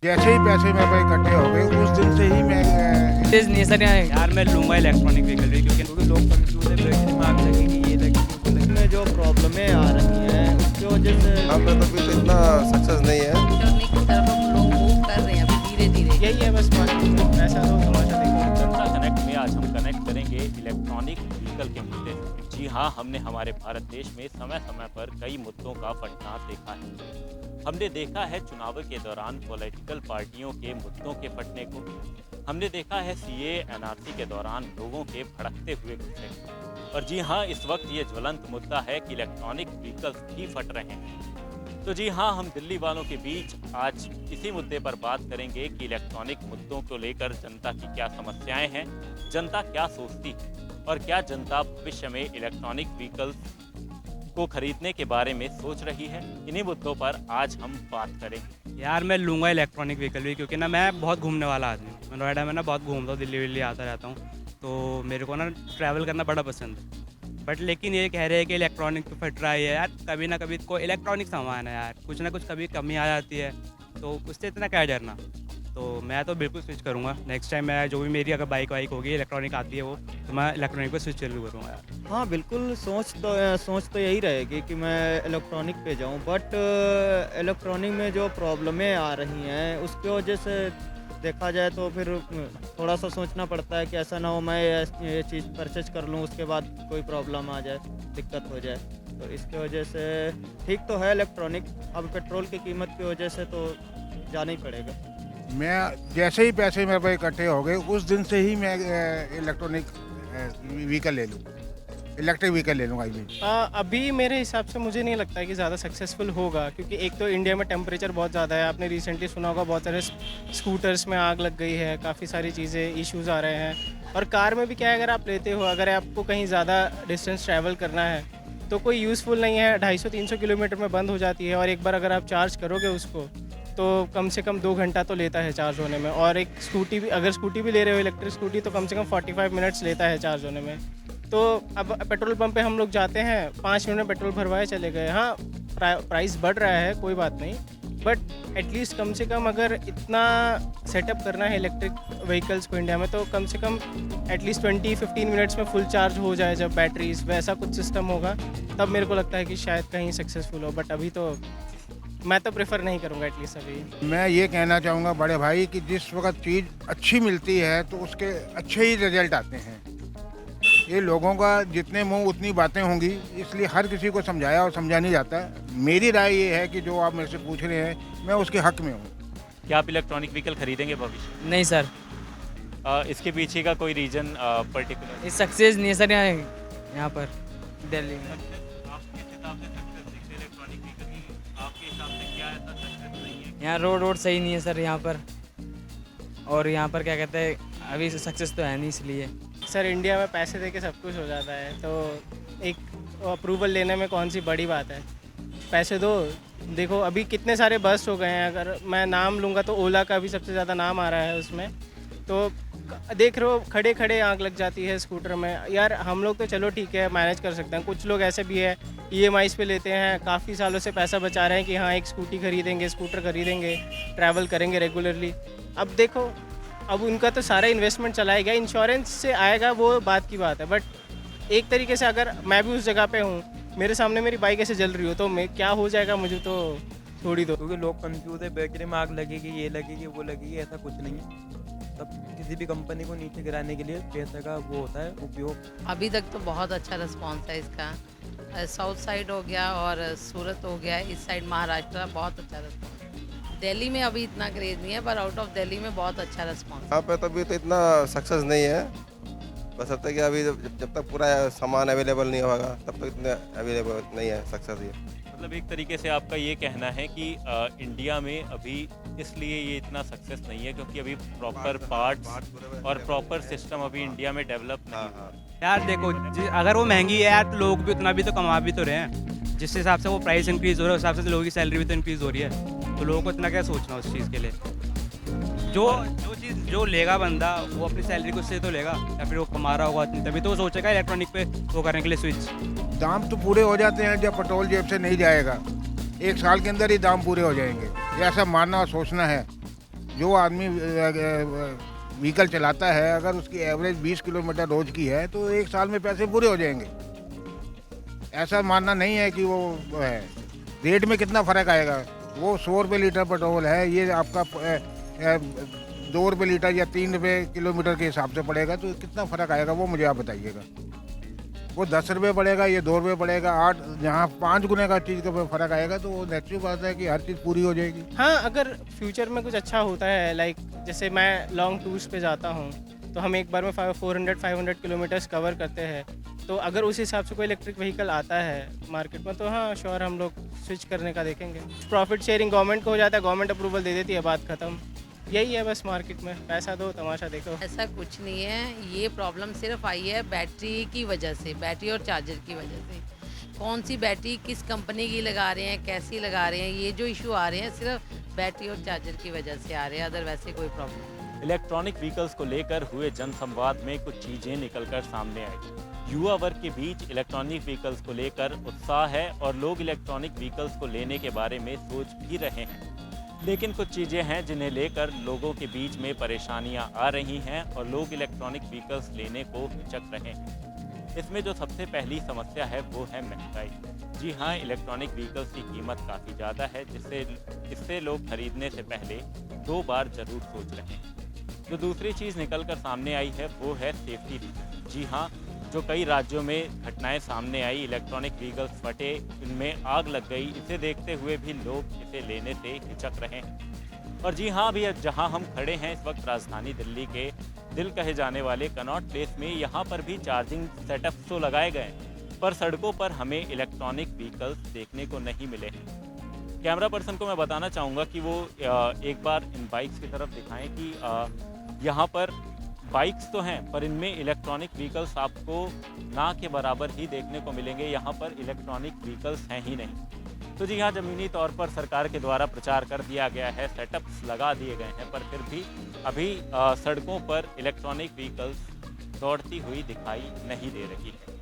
जैसे ही पैसे मेरे पे इकट्ठे हो गए उस दिन से ही मैं तेज नहीं है सर यार मैं लूँगा इलेक्ट्रॉनिक व्हीकल भी क्योंकि लोग कंफ्यूज है, बैटरी में आग लगेगी, ये लगेगी, वो लगेगी। में जो प्रॉब्लमें आ रही हैं उसकी वजह से यहाँ पे तो अभी तो इतना सक्सेस नहीं है। इलेक्ट्रॉनिक की तरफ हम लोग मूव कर रहे हैं अभी धीरे धीरे। यही है बस बात, ऐसा तो तमाशा देखो। जनता कनेक्ट में आज हम कनेक्ट करेंगे इलेक्ट्रॉनिक व्हीकल के मुद्दे से। जी हाँ, हमने हमारे भारत देश में समय समय पर कई मुद्दों का फटना देखा है। हमने देखा है चुनाव के दौरान पॉलिटिकल पार्टियों के मुद्दों के फटने को। हमने देखा है सीए एनआरसी के दौरान लोगों के भड़कते हुए गुस्से को। और जी हाँ, इस वक्त ये ज्वलंत मुद्दा है कि इलेक्ट्रॉनिक व्हीकल्स भी फट रहे हैं। तो जी हाँ, हम दिल्ली वालों के बीच आज इसी मुद्दे पर बात करेंगे कि इलेक्ट्रॉनिक मुद्दों को लेकर जनता की क्या समस्याएं हैं, जनता क्या सोचती है और क्या जनता भविष्य में इलेक्ट्रॉनिक व्हीकल्स को खरीदने के बारे में सोच रही है। इन्हीं मुद्दों पर आज हम बात करेंगे। यार मैं लूँगा इलेक्ट्रॉनिक व्हीकल भी क्योंकि ना मैं बहुत घूमने वाला आदमी हूँ। मैं नोएडा में ना बहुत घूमता हूँ, दिल्ली विल्ली आता रहता हूँ, तो मेरे को ना ट्रैवल करना बड़ा पसंद है। बट लेकिन ये कह रहे हैं कि इलेक्ट्रॉनिक तो फट रहा है यार, कभी ना कभी को इलेक्ट्रॉनिक सामान है यार, कुछ ना कुछ कभी कमी आ जाती है, तो उससे इतना क्या डरना। तो मैं तो बिल्कुल स्विच करूँगा नेक्स्ट टाइम। मैं जो भी मेरी अगर बाइक वाइक होगी इलेक्ट्रॉनिक आती है वो, तो मैं इलेक्ट्रॉनिक पर स्विच जरूर करूँगा यार। हाँ बिल्कुल सोच तो यही रहेगी कि मैं इलेक्ट्रॉनिक पे जाऊं, बट इलेक्ट्रॉनिक में जो प्रॉब्लमें आ रही हैं उसकी वजह से देखा जाए तो फिर थोड़ा सा सोचना पड़ता है कि ऐसा ना हो मैं ये चीज़ परचेज कर लूँ उसके बाद कोई प्रॉब्लम आ जाए, दिक्कत हो जाए। तो इसकी वजह से ठीक तो है इलेक्ट्रॉनिक, अब पेट्रोल की कीमत की वजह से तो जाना ही पड़ेगा। मैं जैसे ही पैसे मेरे पे इकट्ठे हो गए उस दिन से ही मैं इलेक्ट्रॉनिक व्हीकल ले लूँ, इलेक्ट्रिक व्हीकल ले लूँगा। अभी मेरे हिसाब से मुझे नहीं लगता है कि ज़्यादा सक्सेसफुल होगा, क्योंकि एक तो इंडिया में टेम्परेचर बहुत ज़्यादा है। आपने रिसेंटली सुना होगा बहुत सारे स्कूटर्स में आग लग गई है, काफ़ी सारी चीज़ें इश्यूज़ आ रहे हैं। और कार में भी क्या है, अगर आप लेते हो, अगर आपको कहीं ज़्यादा डिस्टेंस ट्रैवल करना है तो कोई यूज़फुल नहीं है, 250-300 किलोमीटर में बंद हो जाती है। और एक बार अगर आप चार्ज करोगे उसको तो कम से कम 2 घंटा तो लेता है चार्ज होने में। और एक स्कूटी भी, अगर स्कूटी भी ले रहे हो इलेक्ट्रिक स्कूटी, तो कम से कम 45 मिनट्स लेता है चार्ज होने में। तो अब पेट्रोल पंप पे हम लोग जाते हैं, 5 मिनट में पेट्रोल भरवाए चले गए। हाँ प्राइस बढ़ रहा है, कोई बात नहीं, बट एटलीस्ट कम से कम अगर इतना सेटअप करना है इलेक्ट्रिक व्हीकल्स को इंडिया में, तो कम से कम एटलीस्ट 20-15 मिनट्स में फुल चार्ज हो जाए जब बैटरीज, वैसा कुछ सिस्टम होगा तब मेरे को लगता है कि शायद कहीं सक्सेसफुल हो। बट अभी तो मैं तो प्रेफर नहीं करूँगा एटलीस्ट अभी। मैं ये कहना चाहूँगा बड़े भाई कि जिस वक्त चीज़ अच्छी मिलती है तो उसके अच्छे ही रिजल्ट आते हैं। ये लोगों का जितने मुंह उतनी बातें होंगी, इसलिए हर किसी को समझाया और समझा नहीं जाता। मेरी राय ये है कि जो आप मेरे से पूछ रहे हैं मैं उसके हक में हूँ। क्या आप इलेक्ट्रॉनिक व्हीकल खरीदेंगे भविष्य? नहीं सर, इसके पीछे का कोई रीजन पर्टिकुलर? ये सक्सेस नहीं है सर यहाँ पर दिल्ली में। आपके हिसाब से सक्सेस दिखते इलेक्ट्रॉनिक व्हीकल की, आपके हिसाब से क्या ऐसा सक्सेस नहीं है? यहाँ रोड सही नहीं है सर यहाँ पर, और यहाँ पर क्या कहते हैं अभी सक्सेस तो है नहीं, इसलिए। सर इंडिया में पैसे दे के सब कुछ हो जाता है, तो एक अप्रूवल लेने में कौन सी बड़ी बात है, पैसे दो। देखो अभी कितने सारे बस हो गए हैं, अगर मैं नाम लूँगा तो ओला का भी सबसे ज़्यादा नाम आ रहा है उसमें। तो देख रहे हो खड़े खड़े आग लग जाती है स्कूटर में। यार हम लोग तो चलो ठीक है मैनेज कर सकते हैं, कुछ लोग ऐसे भी है EMIs पे लेते हैं, काफ़ी सालों से पैसा बचा रहे हैं कि हाँ एक स्कूटी खरीदेंगे, स्कूटर खरीदेंगे, ट्रैवल करेंगे रेगुलरली। अब देखो अब उनका तो सारा इन्वेस्टमेंट चलाया गया, इंश्योरेंस से आएगा वो बात की बात है। बट एक तरीके से अगर मैं भी उस जगह पे हूँ, मेरे सामने मेरी बाइक ऐसे जल रही हो, तो मैं क्या हो जाएगा मुझे तो छोड़ ही दो। क्योंकि लोग कंफ्यूज है, बैटरी में आग लगेगी, ये लगेगी, वो लगेगी, ऐसा कुछ नहीं है। तब किसी भी कंपनी को नीचे गिराने के लिए पैसे का वो होता है उपयोग। अभी तक तो बहुत अच्छा रिस्पॉन्स है इसका। साउथ साइड हो गया और सूरत हो गया, इस साइड महाराष्ट्र, बहुत अच्छा रिस्पॉन्स। दिल्ली में अभी इतना क्रेज नहीं है, पर आउट ऑफ दिल्ली में बहुत अच्छा रिस्पॉन्स। यहाँ पे तो अभी तो इतना सक्सेस नहीं है, बस अब तक कि अभी जब तक पूरा सामान अवेलेबल नहीं होगा तब तक इतने अवेलेबल नहीं है सक्सेस ये। मतलब एक तरीके से आपका ये कहना है कि इंडिया में अभी इसलिए ये इतना सक्सेस नहीं है क्योंकि अभी प्रॉपर पार्ट्स और प्रॉपर सिस्टम अभी इंडिया में डेवलप नहीं हुआ। यार देखो अगर वो महंगी है यार तो लोग भी उतना भी तो कमा भी तो रहे हैं, जिस हिसाब से वो प्राइस इंक्रीज़ हो रहा है उस हिसाब से लोगों की सैलरी भी तो इंक्रीज़ हो रही है। तो लोगों को इतना क्या सोचना उस चीज़ के लिए। जो चीज़ जो लेगा बंदा वो अपनी सैलरी को उससे तो लेगा, या फिर वो कमा रहा होगा तभी तो वो सोचेगा इलेक्ट्रॉनिक पे वो करने के लिए स्विच। दाम तो पूरे हो जाते हैं जब पेट्रोल जेब से नहीं जाएगा, 1 साल के अंदर ही दाम पूरे हो जाएंगे, ये ऐसा मानना और सोचना है। जो आदमी व्हीकल चलाता है, अगर उसकी एवरेज 20 किलोमीटर रोज की है तो एक साल में पैसे पूरे हो जाएंगे। ऐसा मानना नहीं है कि वो है। रेट में कितना फ़र्क आएगा? वो 100 रुपये लीटर पेट्रोल है, ये आपका 2 रुपये लीटर या 3 रुपये किलोमीटर के हिसाब से पड़ेगा, तो कितना फ़र्क आएगा वो मुझे आप बताइएगा। वो 10 रुपये पड़ेगा, ये 2 रुपये पड़ेगा, 8 जहाँ 5 गुने का चीज़ का फ़र्क आएगा, तो वो नेचुरल बात है कि हर चीज़ पूरी हो जाएगी। हाँ, अगर फ्यूचर में कुछ अच्छा होता है, लाइक जैसे मैं लॉन्ग टूर्स पे जाता हूँ तो हम एक बार में 400-500 किलोमीटर्स कवर करते हैं, तो अगर उस हिसाब से कोई इलेक्ट्रिक व्हीकल आता है मार्केट में तो हाँ श्योर हम लोग स्विच करने का देखेंगे। प्रॉफिट शेयरिंग गवर्नमेंट को हो जाता है, गवर्नमेंट अप्रूवल दे देती है, बात ख़त्म। यही है बस, मार्केट में पैसा दो तमाशा देखो। ऐसा कुछ नहीं है, ये प्रॉब्लम सिर्फ आई है बैटरी की वजह से, बैटरी और चार्जर की वजह से। कौन सी बैटरी किस कंपनी की लगा रहे हैं, कैसी लगा रहे हैं, ये जो इशू आ रहे हैं सिर्फ बैटरी और चार्जर की वजह से आ रहे हैं, अदर वैसे कोई प्रॉब्लम। इलेक्ट्रॉनिक व्हीकल्स को लेकर हुए जनसंवाद में कुछ चीजें निकलकर सामने आई। युवा वर्ग के बीच इलेक्ट्रॉनिक व्हीकल्स को लेकर उत्साह है और लोग इलेक्ट्रॉनिक व्हीकल्स को लेने के बारे में सोच भी रहे हैं, लेकिन कुछ चीज़ें हैं जिन्हें लेकर लोगों के बीच में परेशानियां आ रही हैं और लोग इलेक्ट्रॉनिक व्हीकल्स लेने को हिचक रहे हैं। इसमें जो सबसे पहली समस्या है वो है महंगाई। जी हाँ, इलेक्ट्रॉनिक व्हीकल्स की कीमत काफ़ी ज़्यादा है, इससे लोग खरीदने से पहले 2 बार ज़रूर सोच रहे हैं। जो दूसरी चीज़ निकल कर सामने आई है वो है सेफ्टी रीजन। जी हाँ, जो कई राज्यों में घटनाएं सामने आई, इलेक्ट्रॉनिक व्हीकल्स फटे, इनमें आग लग गई, इसे देखते हुए भी लोग इसे लेने से हिचक रहे हैं। और जी हाँ, अभी जहाँ हम खड़े हैं इस वक्त राजधानी दिल्ली के दिल कहे जाने वाले कनॉट प्लेस में, यहाँ पर भी चार्जिंग सेटअप तो लगाए गए हैं, पर सड़कों पर हमें इलेक्ट्रॉनिक व्हीकल्स देखने को नहीं मिले हैं। कैमरा पर्सन को मैं बताना चाहूँगा कि वो एक बार इन बाइक्स की तरफ दिखाएं कि यहाँ पर बाइक्स तो हैं पर इनमें इलेक्ट्रॉनिक व्हीकल्स आपको ना के बराबर ही देखने को मिलेंगे। यहाँ पर इलेक्ट्रॉनिक व्हीकल्स हैं ही नहीं। तो जी हाँ, ज़मीनी तौर पर सरकार के द्वारा प्रचार कर दिया गया है, सेटअप्स लगा दिए गए हैं, पर फिर भी अभी सड़कों पर इलेक्ट्रॉनिक व्हीकल्स दौड़ती हुई दिखाई नहीं दे रही है।